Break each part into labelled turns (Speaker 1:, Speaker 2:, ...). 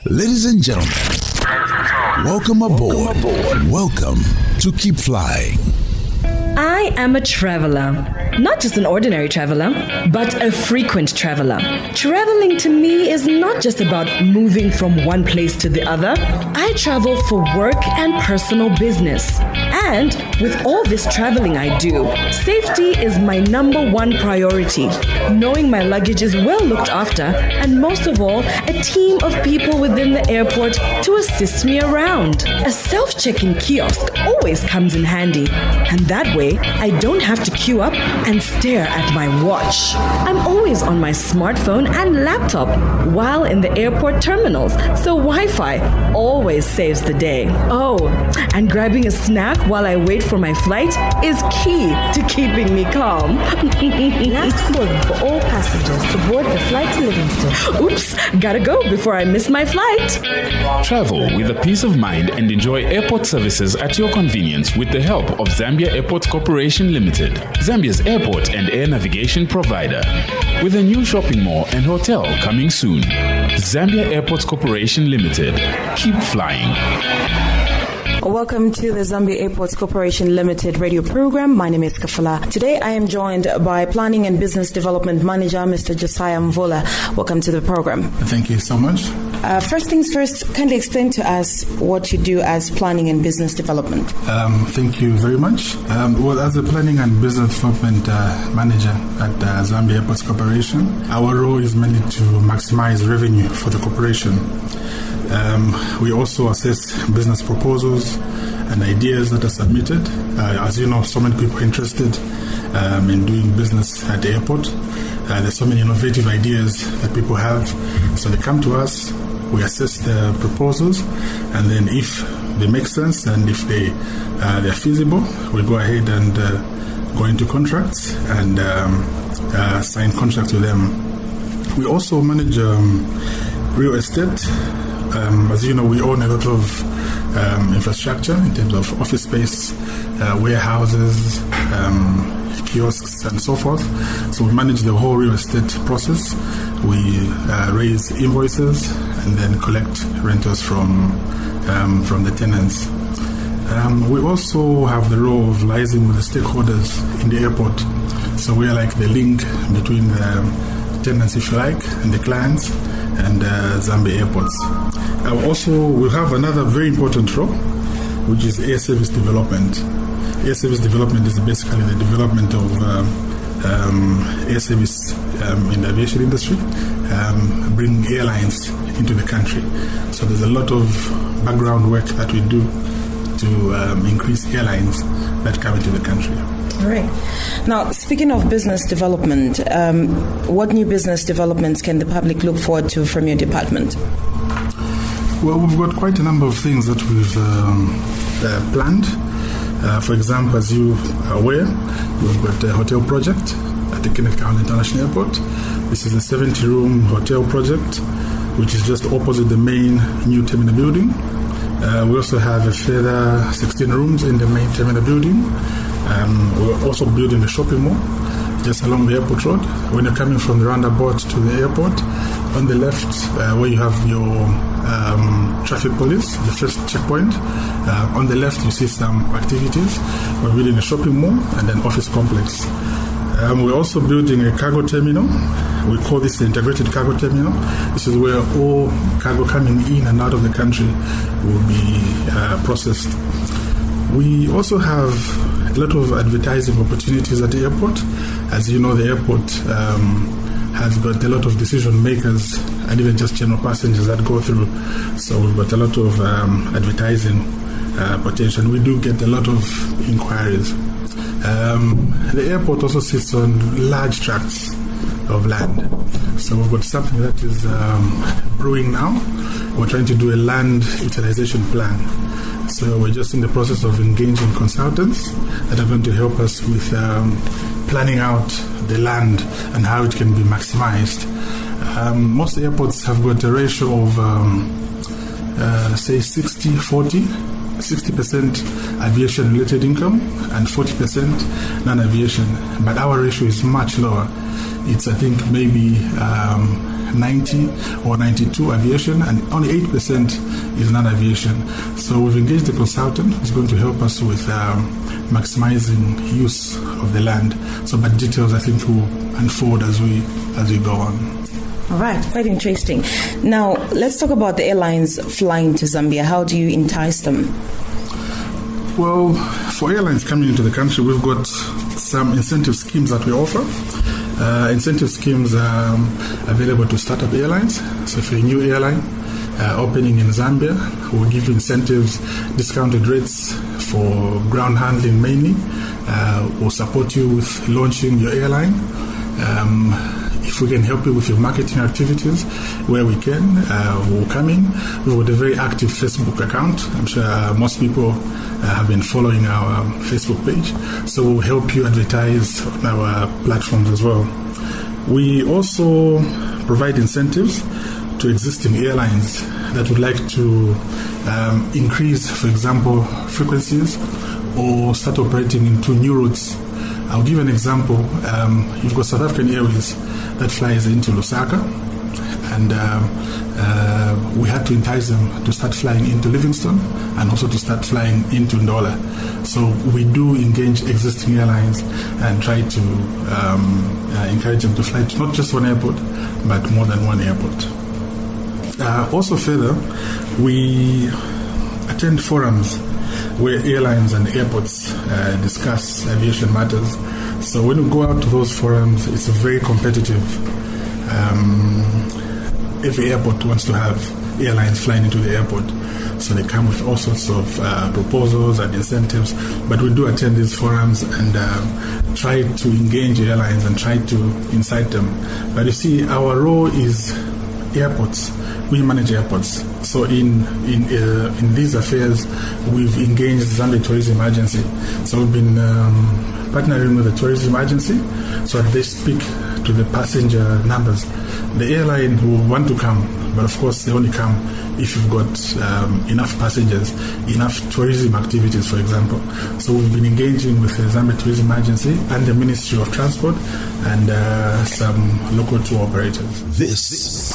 Speaker 1: Ladies and gentlemen, welcome aboard. Welcome to Keep Flying.
Speaker 2: I am a traveler. Not just an ordinary traveler, but a frequent traveler. Traveling to me is not just about moving from one place to the other. I travel for work and personal business. And with all this traveling I do, safety is my number one priority. Knowing my luggage is well looked after, and most of all, a team of people within the airport to assist me around. A self-check-in kiosk always comes in handy, and that way I don't have to queue up and stare at my watch. I'm always on my smartphone and laptop while in the airport terminals, so Wi-Fi always saves the day. Oh, and grabbing a snack while I wait for my flight is key to keeping me calm.
Speaker 3: Last warning for all passengers to board the flight to Livingston.
Speaker 2: Oops, gotta go before I miss my flight.
Speaker 4: Travel with a peace of mind and enjoy airport services at your convenience with the help of Zambia Airports Corporation Limited, Zambia's airport and air navigation provider. With a new shopping mall and hotel coming soon. Zambia Airports Corporation Limited. Keep flying.
Speaker 5: Welcome to the Zambia Airports Corporation Limited radio program. My name is Kafala. Today I am joined by Planning and Business Development Manager, Mr. Josiah Mvula. Welcome to the program.
Speaker 6: Thank you so much.
Speaker 5: First things first, kindly explain to us what you do as Planning and Business Development.
Speaker 6: Thank you very much. Well, as a Planning and Business Development Manager at Zambia Airports Corporation, our role is mainly to maximize revenue for the corporation. We also assess business proposals and ideas that are submitted. As you know, so many people are interested in doing business at the airport. There's so many innovative ideas that people have. So they come to us, we assess the proposals, and then if they make sense and if they're feasible, we go ahead and go into contracts and sign contracts with them. We also manage real estate. As you know, we own a lot of infrastructure in terms of office space, warehouses, kiosks, and so forth. So we manage the whole real estate process. We raise invoices and then collect rentals from the tenants. We also have the role of liaising with the stakeholders in the airport. So we are like the link between the tenants, if you like, and the clients and Zambia Airports. Also, we have another very important role, which is air service development. Air service development is basically the development of air service in the aviation industry, bringing airlines into the country. So there's a lot of background work that we do to increase airlines that come into the country.
Speaker 5: All right. Now, speaking of business development, what new business developments can the public look forward to from your department?
Speaker 6: Well, we've got quite a number of things that we've planned. For example, as you are aware, we've got a hotel project at the Kenneth Kaunda International Airport. This is a 70-room hotel project, which is just opposite the main new terminal building. We also have a further 16 rooms in the main terminal building. We're also building a shopping mall just along the airport road. When you're coming from the roundabout to the airport, on the left where you have your traffic police, the first checkpoint, on the left you see some activities. We're building a shopping mall and an office complex. We're also building a cargo terminal. We call this the integrated cargo terminal. This is where all cargo coming in and out of the country will be processed. We also have a lot of advertising opportunities at the airport. As you know, the airport has got a lot of decision makers and even just general passengers that go through. So we've got a lot of advertising potential. We do get a lot of inquiries. The airport also sits on large tracts of land. So we've got something that is brewing now. We're trying to do a land utilization plan. So we're just in the process of engaging consultants that are going to help us with planning out the land and how it can be maximized. Most airports have got a ratio of, say, 60-40, 60% aviation-related income and 40% non-aviation. But our ratio is much lower. It's, I think, maybe 90 or 92 aviation, and only 8% is non-aviation. So we've engaged a consultant who's going to help us with maximizing use of the land. So, but details I think will unfold as we go on.
Speaker 5: All right, quite interesting. Now, let's talk about the airlines flying to Zambia. How do you entice them?
Speaker 6: Well, for airlines coming into the country, we've got some incentive schemes that we offer. Incentive schemes are available to startup airlines. So if you're a new airline opening in Zambia, we'll give you incentives, discounted rates for ground handling mainly. We'll support you with launching your airline. If we can help you with your marketing activities, where we can, we'll come in. We've got a very active Facebook account. I'm sure most people have been following our Facebook page. So we'll help you advertise on our platforms as well. We also provide incentives to existing airlines that would like to increase, for example, frequencies or start operating into new routes. I'll give an example. You've got South African Airways that flies into Lusaka, and we had to entice them to start flying into Livingstone and also to start flying into Ndola. So we do engage existing airlines and try to encourage them to fly to not just one airport, but more than one airport. Also further, we attend forums where airlines and airports discuss aviation matters. So when we go out to those forums, it's very competitive. Every airport wants to have airlines flying into the airport. So they come with all sorts of proposals and incentives. But we do attend these forums and try to engage airlines and try to incite them. But you see, our role is airports. We manage airports. So in these affairs, we've engaged the Zambia Tourism Agency. So we've been partnering with the tourism agency so that they speak to the passenger numbers. The airline will want to come, but of course they only come if you've got enough passengers, enough tourism activities, for example. So we've been engaging with the Zambia Tourism Agency and the Ministry of Transport and some local tour operators.
Speaker 1: This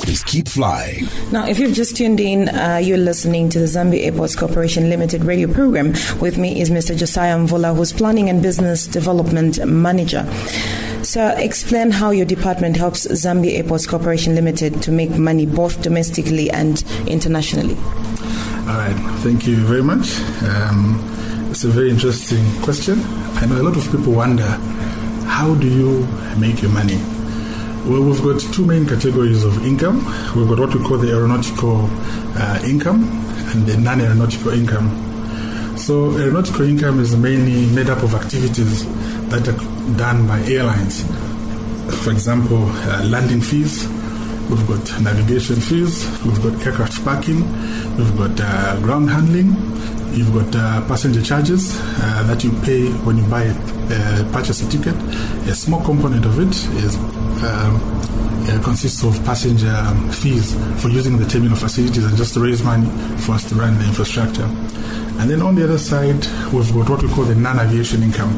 Speaker 1: is Keep Flying.
Speaker 5: Now, if you've just tuned in, you're listening to the Zambia Airports Corporation Limited radio program. With me is Mr. Josiah Mvula, who's Planning and Business Development Manager. So explain how your department helps Zambia Airports Corporation Limited to make money both domestically and internationally.
Speaker 6: All right, thank you very much. It's a very interesting question. I know a lot of people wonder, how do you make your money? Well, we've got two main categories of income. We've got what we call the aeronautical income and the non-aeronautical income. So aeronautical income is mainly made up of activities that are done by airlines. For example, landing fees, we've got navigation fees, we've got aircraft parking, we've got ground handling, you've got passenger charges that you pay when you purchase a ticket. A small component of it is consists of passenger fees for using the terminal facilities and just to raise money for us to run the infrastructure. And then on the other side, we've got what we call the non-aviation income.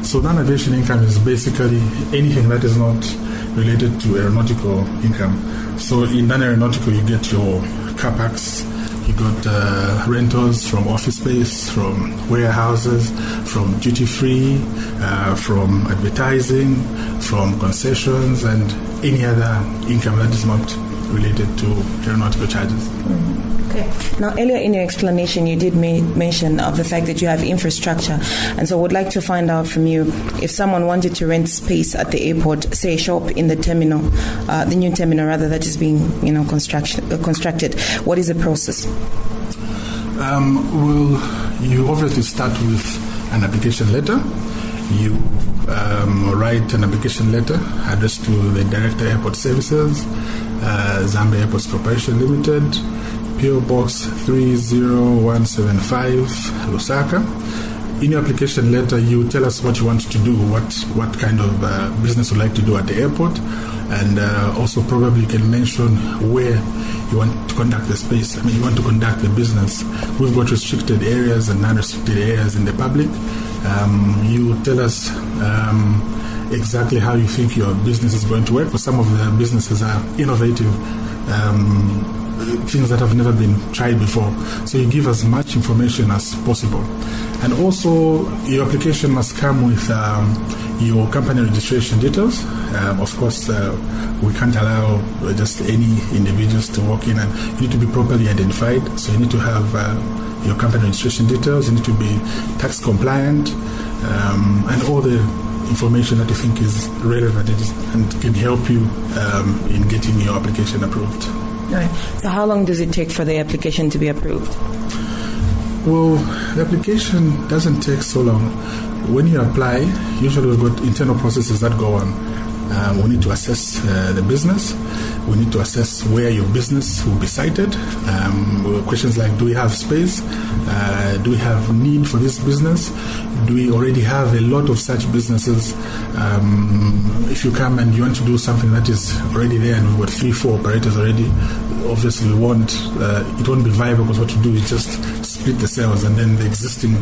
Speaker 6: So non-aviation income is basically anything that is not related to aeronautical income. So in non-aeronautical, you get your capex, you got rentals from office space, from warehouses, from duty-free, from advertising, from concessions, and any other income that is not related to aeronautical charges.
Speaker 5: Okay. Now, earlier in your explanation, you did mention of the fact that you have infrastructure, and so I would like to find out from you, if someone wanted to rent space at the airport, say a shop in the terminal, the new terminal rather, that is being constructed, what is the process?
Speaker 6: Well, you obviously start with an application letter. You write an application letter addressed to the Director Airport Services, Zambia Airports Corporation Limited, PO Box 30175, Lusaka. In your application letter, you tell us what you want to do, what kind of business you like to do at the airport, and also probably can mention where you want to conduct the space. I mean, you want to conduct the business. We've got restricted areas and non-restricted areas in the public. You tell us exactly how you think your business is going to work. Because some of the businesses are innovative, things that have never been tried before. So you give as much information as possible. And also, your application must come with your company registration details. Of course, we can't allow just any individuals to walk in, and you need to be properly identified. So you need to have your company registration details. You need to be tax compliant, and all the information that you think is relevant and can help you in getting your application approved.
Speaker 5: Right. So how long does it take for the application to be approved?
Speaker 6: Well, the application doesn't take so long. When you apply, usually we've got internal processes that go on. We need to assess the business. We need to assess where your business will be sited. Questions like, do we have space? Do we have need for this business? Do we already have a lot of such businesses? If you come and you want to do something that is already there and we've got 3-4 operators already, obviously it won't be viable, because what you do is just split the sales, and then the existing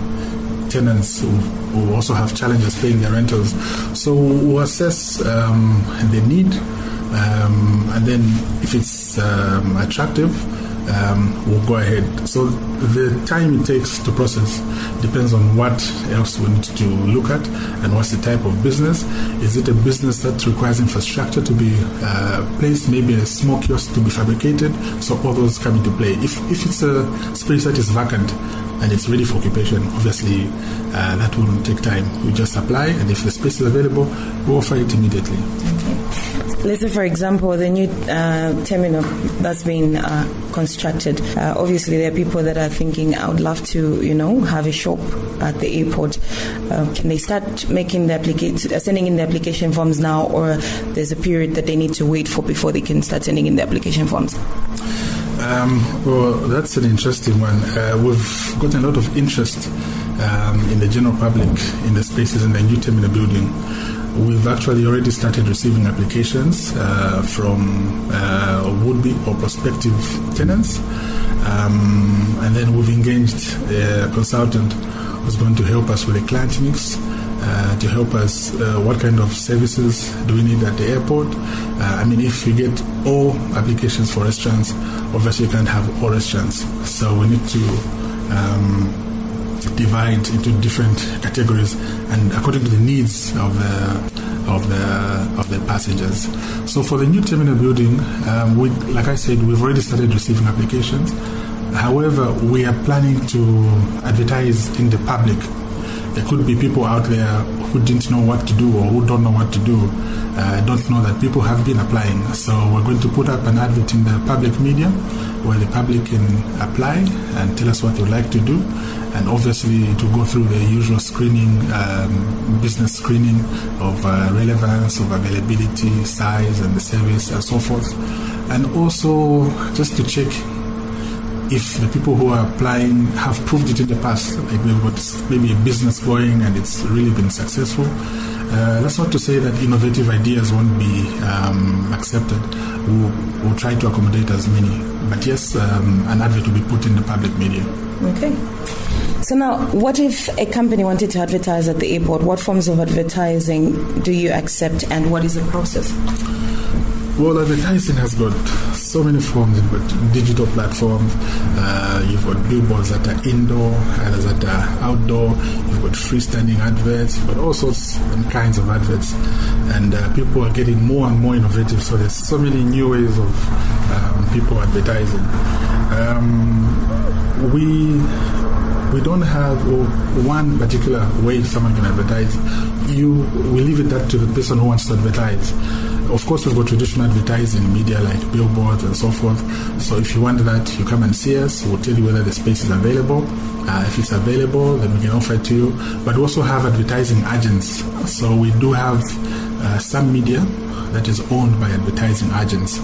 Speaker 6: tenants who also have challenges paying their rentals. So we'll assess the need, and then if it's attractive, we'll go ahead. So the time it takes to process depends on what else we need to look at and what's the type of business. Is it a business that requires infrastructure to be placed, maybe a small kiosk to be fabricated? So all those come into play. If it's a space that is vacant and it's ready for occupation, obviously that wouldn't take time. We just apply, and if the space is available, we offer it immediately.
Speaker 5: Okay. Let's say, for example, the new terminal that's been constructed. Obviously, there are people that are thinking, I would love to, have a shop at the airport. Can they start making sending in the application forms now, or there's a period that they need to wait for before they can start sending in the application forms?
Speaker 6: Well, that's an interesting one. We've gotten a lot of interest in the general public in the spaces in the new terminal building. We've actually already started receiving applications from would-be or prospective tenants, and then we've engaged a consultant who's going to help us with a client mix, to help us what kind of services do we need at the airport. If you get all applications for restaurants, obviously you can't have all restaurants, so we need to divide into different categories and according to the needs of the passengers. So for the new terminal building, like I said, we've already started receiving applications. However, we are planning to advertise in the public. There could be people out there who didn't know what to do or who don't know what to do, don't know that people have been applying. So we're going to put up an advert in the public media where the public can apply and tell us what they would like to do. And obviously to go through the usual screening, business screening of relevance, of availability, size and the service and so forth. And also just to check if the people who are applying have proved it in the past, like they've got maybe a business going and it's really been successful. That's not to say that innovative ideas won't be accepted. We'll try to accommodate as many. But yes, an advert will be put in the public media.
Speaker 5: Okay. So now, what if a company wanted to advertise at the airport? What forms of advertising do you accept, and what is the process?
Speaker 6: Well, advertising has got so many forms. You've got digital platforms, you've got billboards that are indoor, others that are outdoor, you've got freestanding adverts, you've got all sorts and kinds of adverts. And people are getting more and more innovative, so there's so many new ways of people advertising. We don't have one particular way someone can advertise. We leave it up to the person who wants to advertise. Of course, we've got traditional advertising media like billboards and so forth. So if you want that, you come and see us. We'll tell you whether the space is available. If it's available, then we can offer it to you. But we also have advertising agents. So we do have some media that is owned by advertising agents.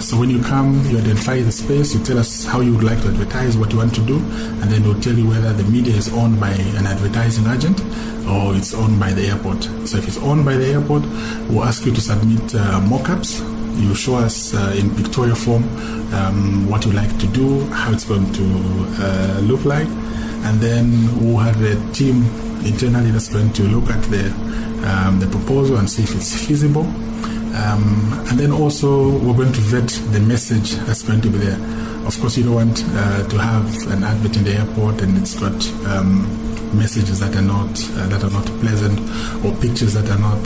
Speaker 6: So when you come, you identify the space, you tell us how you would like to advertise, what you want to do, and then we'll tell you whether the media is owned by an advertising agent or it's owned by the airport. So if it's owned by the airport, we'll ask you to submit mock-ups. You show us in pictorial form what you'd like to do, how it's going to look like, and then we'll have a team internally that's going to look at the the proposal and see if it's feasible. And then also we're going to vet the message that's going to be there. Of course, you don't want to have an advert in the airport and it's got messages that are not pleasant, or pictures that are not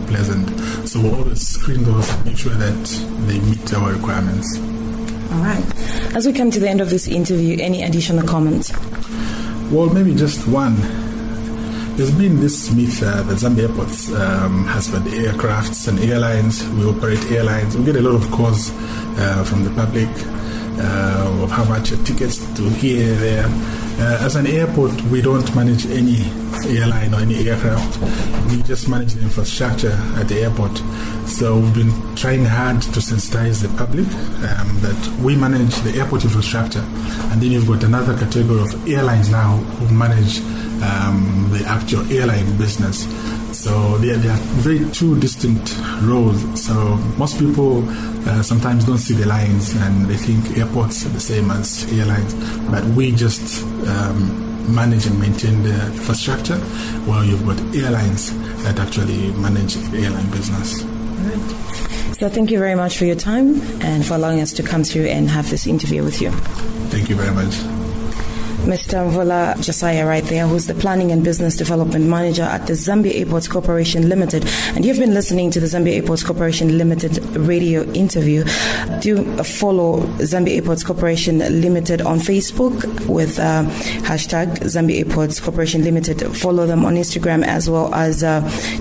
Speaker 6: pleasant. So we'll always screen those and make sure that they meet our requirements.
Speaker 5: All right. As we come to the end of this interview, any additional comments?
Speaker 6: Well, maybe just one. There's been this myth that Zambia Airports has got aircrafts and airlines. We operate airlines. We get a lot of calls from the public of how much tickets to here, there. As an airport, we don't manage any airline or any aircraft. We just manage the infrastructure at the airport. So we've been trying hard to sensitize the public that we manage the airport infrastructure. And then you've got another category of airlines now who manage the actual airline business. So they are very two distinct roles. So most people sometimes don't see the lines and they think airports are the same as airlines. But we just manage and maintain the infrastructure, while you've got airlines that actually manage the airline business.
Speaker 5: Right. So thank you very much for your time and for allowing us to come through and have this interview with you.
Speaker 6: Thank you very much.
Speaker 5: Mr. Mvula, Josiah right there, who's the Planning and Business Development Manager at the Zambia Airports Corporation Limited. And you've been listening to the Zambia Airports Corporation Limited radio interview. Do follow Zambia Airports Corporation Limited on Facebook with hashtag Zambia Airports Corporation Limited. Follow them on Instagram as well as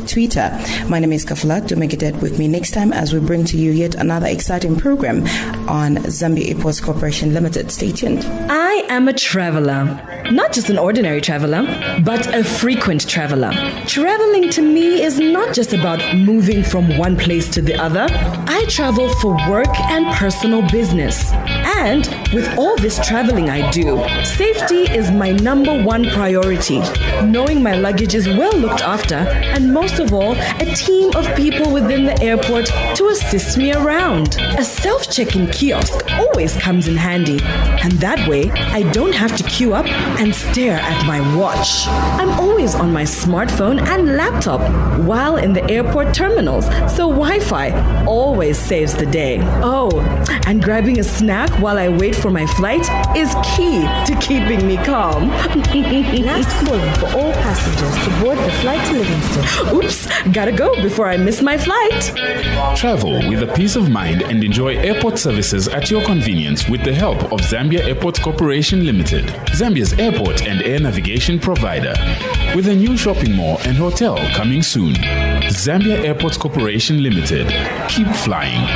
Speaker 5: Twitter. My name is Kafula. Do make it with me next time as we bring to you yet another exciting program on Zambia Airports Corporation Limited. Stay tuned.
Speaker 2: I am a traveler. Not just an ordinary traveler, but a frequent traveler. Traveling to me is not just about moving from one place to the other. I travel for work and personal business. And with all this traveling I do, safety is my number one priority. Knowing my luggage is well looked after, and most of all, a team of people within the airport to assist me around. A self-check-in kiosk always comes in handy, and that way I don't have to queue up and stare at my watch. I'm always on my smartphone and laptop while in the airport terminals, so Wi-Fi always saves the day. Oh, and grabbing a snack while I wait for my flight is key to keeping me calm.
Speaker 3: Last calling for all passengers to board the flight to Livingston.
Speaker 2: Oops, gotta go before I miss my flight.
Speaker 4: Travel with a peace of mind and enjoy airport services at your convenience with the help of Zambia Airports Corporation Limited, Zambia's airport and air navigation provider. With a new shopping mall and hotel coming soon. Zambia Airports Corporation Limited. Keep flying.